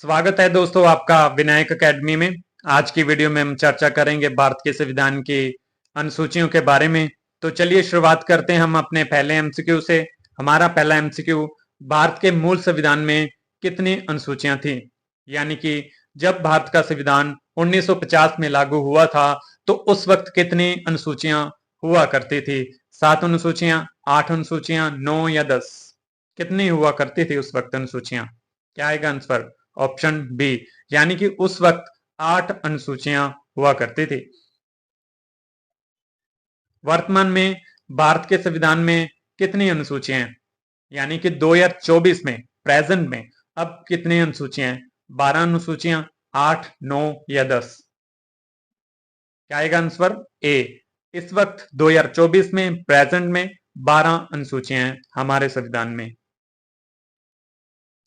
स्वागत है दोस्तों आपका विनायक एकेडमी में। आज की वीडियो में हम चर्चा करेंगे भारत के संविधान की अनुसूचियों के बारे में। तो चलिए शुरुआत करते हैं हम अपने पहले एमसीक्यू से। हमारा पहला एमसीक्यू, भारत के मूल संविधान में कितनी अनुसूचियां थी? यानी कि जब भारत का संविधान 1950 में लागू हुआ था तो उस वक्त कितनी अनुसूचियां हुआ करती थी? 7 अनुसूचियां, 8 अनुसूचियां, 9 या 10? कितनी हुआ करती थी उस वक्त अनुसूचियां? क्या आएगा आंसर? ऑप्शन बी, यानी कि उस वक्त 8 अनुसूचियां हुआ करती थी। वर्तमान में भारत के संविधान में कितनी अनुसूचियां हैं? यानी कि 2024 में, प्रेजेंट में अब कितनी अनुसूचियां हैं? 12 अनुसूचियां, 8, 9 या 10? क्या आएगा आंसर? ए। इस वक्त 2024 में, प्रेजेंट में 12 अनुसूचियां हैं हमारे संविधान में।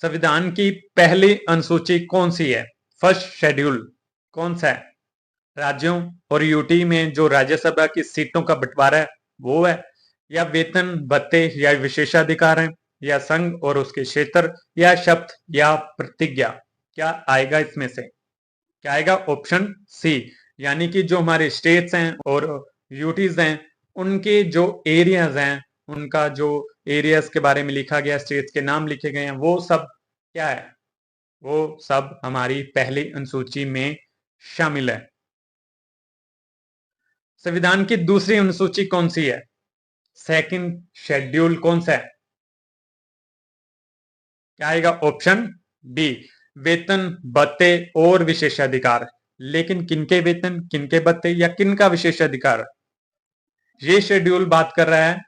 संविधान की पहली अनुसूची कौन सी है? फर्स्ट शेड्यूल कौन सा है? राज्यों और यूटी में जो राज्यसभा की सीटों का बंटवारा है वो है, या वेतन भत्ते या विशेषाधिकार है, या संघ और उसके क्षेत्र, या शब्द या प्रतिज्ञा? क्या आएगा इसमें से? क्या आएगा? ऑप्शन सी, यानी कि जो हमारे स्टेट्स हैं और यूटीज हैं उनके जो एरियाज हैं, उनका जो एरियाज के बारे में लिखा गया, स्टेट्स के नाम लिखे गए हैं, वो सब क्या है? वो सब हमारी पहली अनुसूची में शामिल है। संविधान की दूसरी अनुसूची कौन सी है? सेकंड शेड्यूल कौन सा है? क्या आएगा? ऑप्शन बी, वेतन भत्ते और विशेषाधिकार। लेकिन किनके वेतन, किनके भत्ते या किनका विशेषाधिकार? ये शेड्यूल बात कर रहा है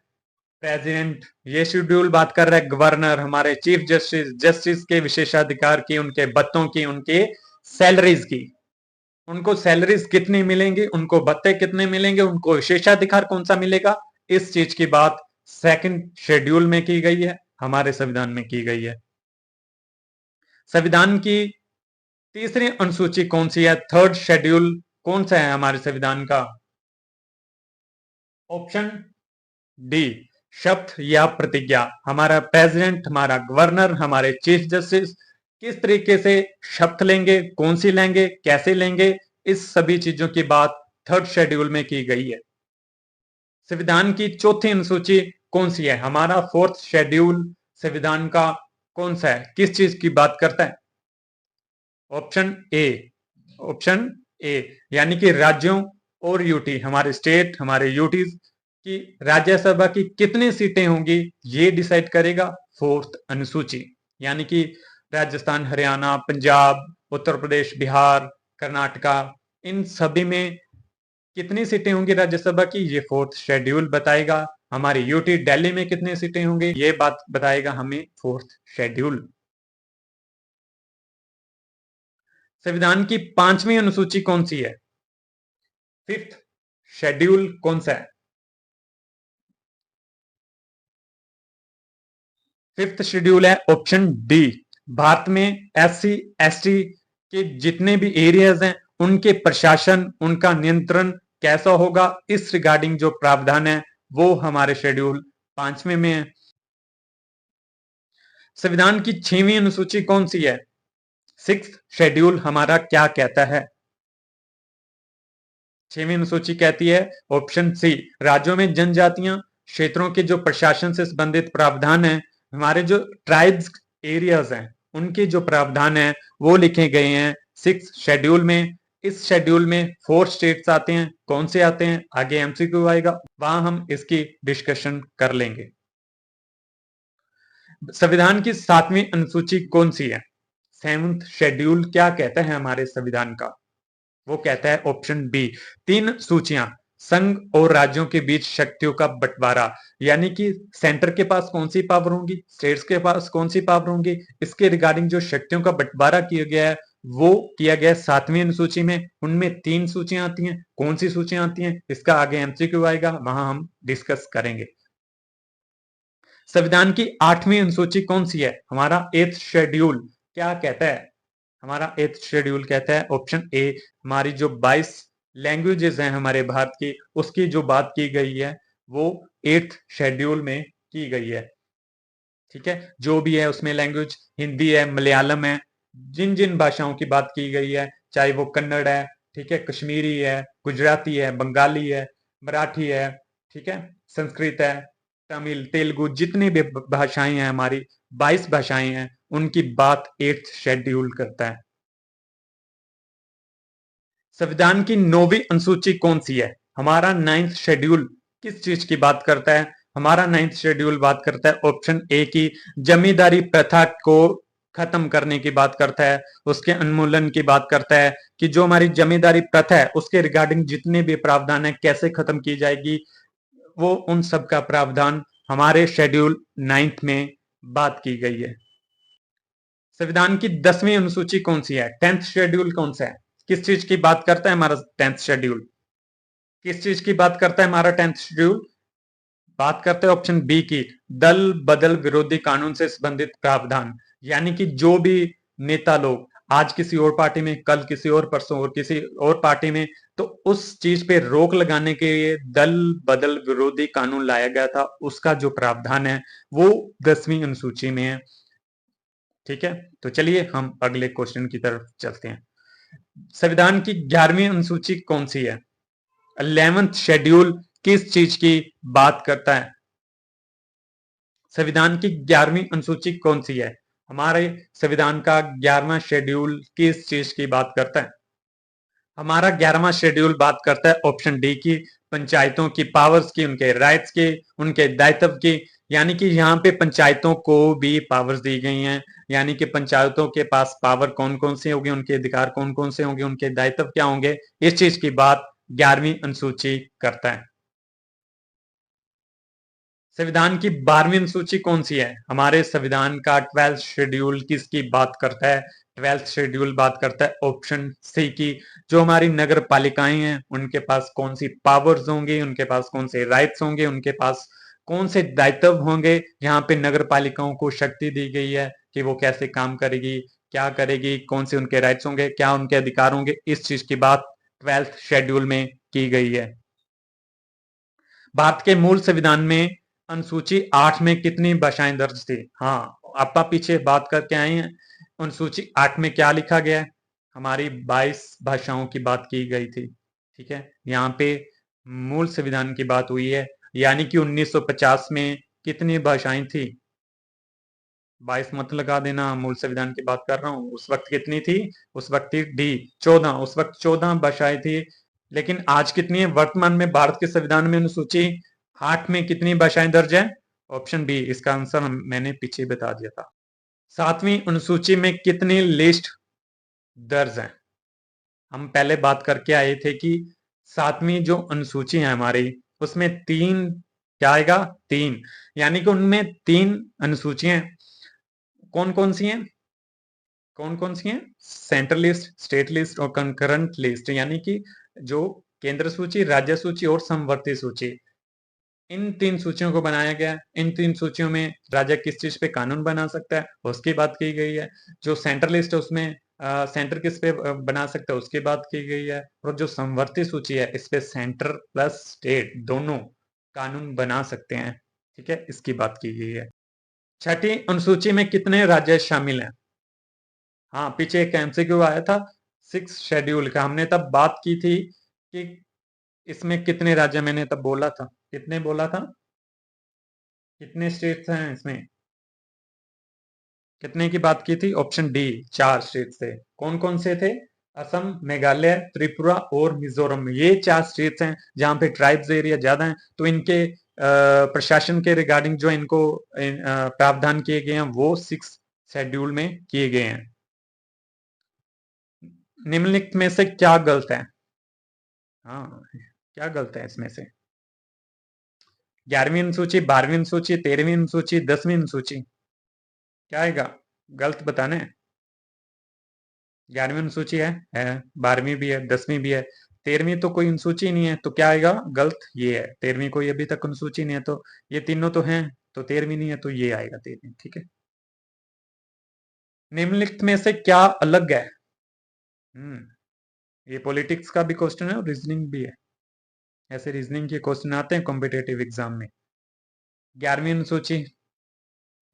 प्रेसिडेंट, ये शेड्यूल बात कर रहा है गवर्नर, हमारे चीफ जस्टिस के विशेषाधिकार की, उनके भत्तों की, उनके सैलरीज की। उनको सैलरीज कितनी मिलेंगी, उनको भत्ते कितने मिलेंगे, उनको विशेषाधिकार कौन सा मिलेगा, इस चीज की बात सेकंड शेड्यूल में की गई है, हमारे संविधान में की गई है। संविधान की तीसरी अनुसूची कौन सी है? थर्ड शेड्यूल कौन सा है हमारे संविधान का? ऑप्शन डी, शपथ या प्रतिज्ञा। हमारा प्रेसिडेंट, हमारा गवर्नर, हमारे चीफ जस्टिस किस तरीके से शपथ लेंगे, कौन सी लेंगे, कैसे लेंगे, इस सभी चीजों की बात थर्ड शेड्यूल में की गई है। संविधान की चौथी अनुसूची कौन सी है? हमारा फोर्थ शेड्यूल संविधान का कौन सा है, किस चीज की बात करता है? ऑप्शन ए, ऑप्शन ए, यानी कि राज्यों और यूटी, हमारे स्टेट, हमारे यूटीज की राज्यसभा की कितनी सीटें होंगी ये डिसाइड करेगा फोर्थ अनुसूची। यानी कि राजस्थान, हरियाणा, पंजाब, उत्तर प्रदेश, बिहार, कर्नाटका, इन सभी में कितनी सीटें होंगी राज्यसभा की, ये फोर्थ शेड्यूल बताएगा। हमारी यूटी दिल्ली में कितनी सीटें होंगी ये बात बताएगा हमें फोर्थ शेड्यूल। संविधान की पांचवी अनुसूची कौन सी है? फिफ्थ शेड्यूल कौन सा है? फिफ्थ शेड्यूल है ऑप्शन डी। भारत में एससी एसटी के जितने भी एरियाज हैं उनके प्रशासन, उनका नियंत्रण कैसा होगा, इस रिगार्डिंग जो प्रावधान है वो हमारे शेड्यूल पांचवें में है। संविधान की छठवीं अनुसूची कौन सी है? सिक्स्थ शेड्यूल हमारा क्या कहता है? छठवीं अनुसूची कहती है ऑप्शन सी, राज्यों में जनजातियां क्षेत्रों के जो प्रशासन से संबंधित प्रावधान है, हमारे जो ट्राइब्स एरियाज हैं उनके जो प्रावधान है वो लिखे गए हैं सिक्स शेड्यूल में। इस शेड्यूल में 4 स्टेट्स आते हैं। कौन से आते हैं आगे एमसीक्यू आएगा, वहां हम इसकी डिस्कशन कर लेंगे। संविधान की 7वीं अनुसूची कौन सी है? सेवंथ शेड्यूल क्या कहता है हमारे संविधान का? वो कहता है ऑप्शन बी, 3 सूचियां, संघ और राज्यों के बीच शक्तियों का बंटवारा। यानी कि सेंटर के पास कौन सी पावर होंगी, स्टेट्स के पास कौन सी पावर होंगी, इसके रिगार्डिंग जो शक्तियों का बंटवारा किया गया है वो किया गया 7वीं अनुसूची में। उनमें 3 सूचियां आती हैं। कौन सी सूचियां आती हैं इसका आगे एमसीक्यू आएगा, वहां हम डिस्कस करेंगे। संविधान की 8वीं अनुसूची कौन सी है? हमारा 8th शेड्यूल क्या कहता है? हमारा 8th शेड्यूल कहता है ऑप्शन ए, हमारी जो 22 लैंग्वेजेस हैं हमारे भारत की, उसकी जो बात की गई है वो 8th शेड्यूल में की गई है। ठीक है, जो भी है उसमें लैंग्वेज हिंदी है, मलयालम है, जिन जिन भाषाओं की बात की गई है, चाहे वो कन्नड़ है, ठीक है, कश्मीरी है, गुजराती है, बंगाली है, मराठी है, ठीक है, संस्कृत है, तमिल, तेलुगु, जितनी भी भाषाएं हैं हमारी, 22 भाषाएं हैं, उनकी बात 8th शेड्यूल करता है। संविधान की 9वीं अनुसूची कौन सी है? हमारा 9th शेड्यूल किस चीज की बात करता है? हमारा 9th शेड्यूल बात करता है ऑप्शन ए की जमींदारी प्रथा को खत्म करने की बात करता है, उसके उन्मूलन की बात करता है कि जो हमारी जमींदारी प्रथा है उसके रिगार्डिंग जितने भी प्रावधान है कैसे खत्म की जाएगी, वो उन सब का प्रावधान हमारे शेड्यूल 9th में बात की गई है। संविधान की 10वीं अनुसूची कौन सी है? 10th शेड्यूल कौन सा है? किस चीज की बात करता है हमारा 10th शेड्यूल? किस चीज की बात करता है हमारा 10th शेड्यूल? बात करते हैं ऑप्शन बी की, दल बदल विरोधी कानून से संबंधित प्रावधान। यानी कि जो भी नेता लोग आज किसी और पार्टी में, कल किसी और, परसों और किसी और पार्टी में, तो उस चीज पे रोक लगाने के लिए दल बदल विरोधी कानून लाया गया था, उसका जो प्रावधान है वो 10वीं अनुसूची में है। ठीक है, तो चलिए हम अगले क्वेश्चन की तरफ चलते हैं। संविधान की 11वीं अनुसूची कौन सी है? 11th शेड्यूल किस चीज की बात करता है? संविधान की 11वीं अनुसूची कौन सी है? हमारे संविधान का 11वां शेड्यूल किस चीज की बात करता है? हमारा 11वां शेड्यूल बात करता है ऑप्शन डी की, पंचायतों की पावर्स की, उनके राइट्स की, उनके दायित्व की। यानी कि यहाँ पे पंचायतों को भी पावर्स दी गई हैं, यानी कि पंचायतों के पास पावर कौन कौन से होंगे, उनके अधिकार कौन कौन से होंगे, उनके दायित्व क्या होंगे, इस चीज की बात 11वीं अनुसूची करता है। संविधान की 12वीं अनुसूची कौन सी है? हमारे संविधान का 12th शेड्यूल किसकी बात करता है? 12th शेड्यूल बात करता है ऑप्शन सी की, जो हमारी नगर पालिकाएं हैं उनके पास कौन सी पावर्स होंगी, उनके पास कौन से राइट्स होंगे, उनके पास कौन से दायित्व होंगे। यहाँ पे नगर पालिकाओं को शक्ति दी गई है कि वो कैसे काम करेगी, क्या करेगी, कौन से उनके राइट्स होंगे, क्या उनके अधिकार होंगे, इस चीज की बात 12th शेड्यूल में की गई है। भारत के मूल संविधान में अनुसूची 8 में कितनी भाषाएं दर्ज थी? हाँ, आपा पीछे बात करके आए हैं, अनुसूची 8 में क्या लिखा गया है? हमारी 22 भाषाओं की बात की गई थी। ठीक है, यहाँ पे मूल संविधान की बात हुई है, यानी कि 1950 में कितनी भाषाएं थी? 22 मत लगा देना, मूल संविधान की बात कर रहा हूं। उस वक्त कितनी थी? उस वक्त थी डी 14, उस वक्त 14 भाषाएं थी। लेकिन आज कितनी है वर्तमान में भारत के संविधान में? अनुसूची 8 में कितनी भाषाएं दर्ज है? ऑप्शन बी इसका आंसर मैंने पीछे बता दिया था। 7वीं अनुसूची में कितनी लिस्ट दर्ज है? हम पहले बात करके आए थे कि 7वीं जो अनुसूची है हमारी, उसमें 3 क्या आएगा? 3, यानी कि उनमें 3 अनुसूचियां कौन कौन सी हैं? कौन कौन सी हैं? सेंट्रल लिस्ट, स्टेट लिस्ट और कंकरेंट लिस्ट, यानी कि जो केंद्र सूची, राज्य सूची और समवर्ती सूची, इन 3 सूचियों को बनाया गया है। इन 3 सूचियों में राज्य किस चीज पे कानून बना सकता है उसकी बात की गई है। जो सेंट्रल लिस्ट है उसमें सेंटर किस पे बना सकता है उसकी बात की गई है। और जो समवर्ती सूची है इस पे सेंटर प्लस स्टेट दोनों कानून बना सकते हैं। ठीक है, इसकी बात की गई है। छठी अनुसूची में कितने राज्य शामिल हैं? हाँ, पीछे एक एमसीक्यू आया था 6 शेड्यूल का, हमने तब बात की थी कि इसमें कितने राज्य, मैंने तब बोला था, कितने बोला था, कितने स्टेट्स हैं इसमें, कितने की बात की थी? ऑप्शन डी 4 स्टेट थे। कौन कौन से थे? असम, मेघालय, त्रिपुरा और मिजोरम। ये 4 स्टेट्स हैं जहां पे ट्राइब्स एरिया ज्यादा है, तो इनके प्रशासन के रिगार्डिंग जो इनको प्रावधान किए गए हैं वो 6 शेड्यूल में किए गए हैं। निम्नलिखित में से क्या गलत है? हाँ, क्या गलत है इसमें से? 11वीं अनुसूची, 12वीं अनुसूची, 13वीं अनुसूची, 10वीं अनुसूची, क्या आएगा? गलत बताने। 11वीं अनुसूची है, 12वीं भी है, 10वीं भी है, 13वीं तो कोई अनुसूची नहीं है, तो क्या आएगा? गलत ये है। 13वीं कोई अभी तक अनुसूची नहीं है, तो ये तीनों तो हैं, तो 13वीं नहीं है, तो ये आएगा 13वीं। ठीक है, निम्नलिखित में से क्या अलग है? ये पॉलिटिक्स का भी क्वेश्चन है और रीजनिंग भी है। ऐसे रीजनिंग के क्वेश्चन आते हैं कॉम्पिटेटिव एग्जाम में। 11वीं अनुसूची,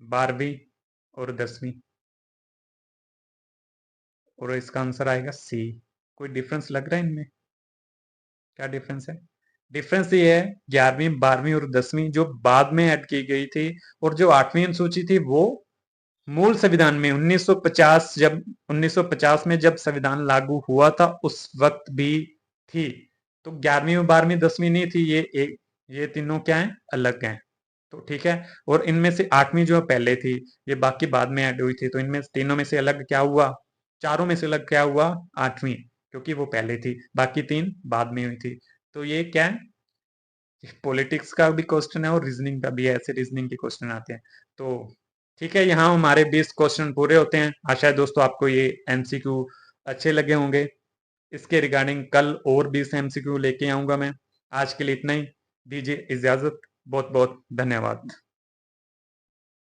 12वीं और 10वीं। और इसका आंसर आएगा सी। कोई डिफरेंस लग रहा है इनमें? क्या डिफरेंस है? डिफरेंस ये है 11वीं 12वीं और 10वीं जो बाद में ऐड की गई थी, और जो 8वीं अनुसूची थी वो मूल संविधान में 1950 में जब संविधान लागू हुआ था उस वक्त भी थी। तो 11वीं 12वीं 10वीं नहीं थी, ये तीनों क्या है, अलग हैं। तो ठीक है, और इनमें से 8वीं जो पहले थी, ये बाकी बाद में ऐड हुई थी, तो इनमें तीनों में से अलग क्या हुआ, चारों में से अलग क्या हुआ, 8वीं, क्योंकि वो पहले थी, बाकी 3 बाद में हुई थी। तो ये क्या है, पॉलिटिक्स का भी क्वेश्चन है और रीजनिंग का भी है, ऐसे रीजनिंग के क्वेश्चन आते हैं। तो ठीक है, यहाँ हमारे 20 क्वेश्चन पूरे होते हैं। आशा है दोस्तों आपको ये एमसीक्यू अच्छे लगे होंगे। इसके रिगार्डिंग कल और 20 एमसीक्यू लेके आऊंगा मैं। आज के लिए इतना ही, दीजिए इजाजत। बहुत बहुत धन्यवाद।